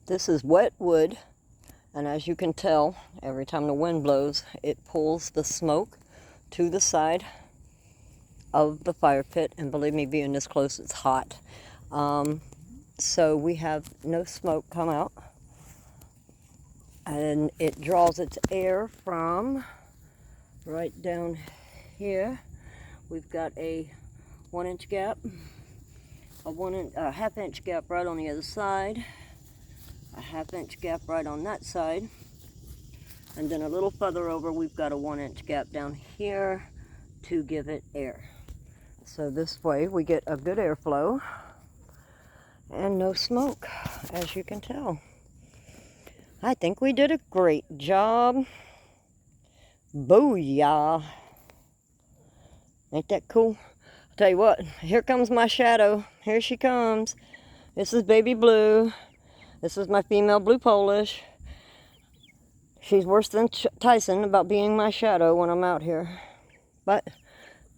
This is wet wood, and as you can tell, every time the wind blows, it pulls the smoke to the side of the fire pit, and believe me, being this close, it's hot. So we have no smoke come out, and it draws its air from right down here. We've got a 1-inch gap, a half-inch gap right on the other side, a half-inch gap right on that side, and then a little further over we've got a 1-inch gap down here to give it air. So this way we get a good airflow and no smoke, as you can tell. I think we did a great job. Booyah! Ain't that cool? I'll tell you what, here comes my shadow. Here she comes. This is baby blue. This is my female blue Polish. She's worse than Tyson about being my shadow when I'm out here. But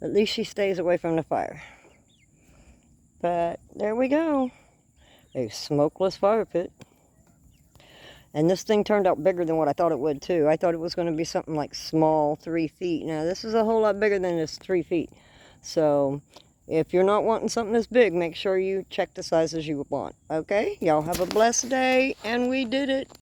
at least she stays away from the fire. But there we go. A smokeless fire pit. And this thing turned out bigger than what I thought it would too. I thought it was going to be something like small, 3 feet. Now this is a whole lot bigger than this 3 feet. So if you're not wanting something this big, make sure you check the sizes you want. Okay? Y'all have a blessed day, and we did it.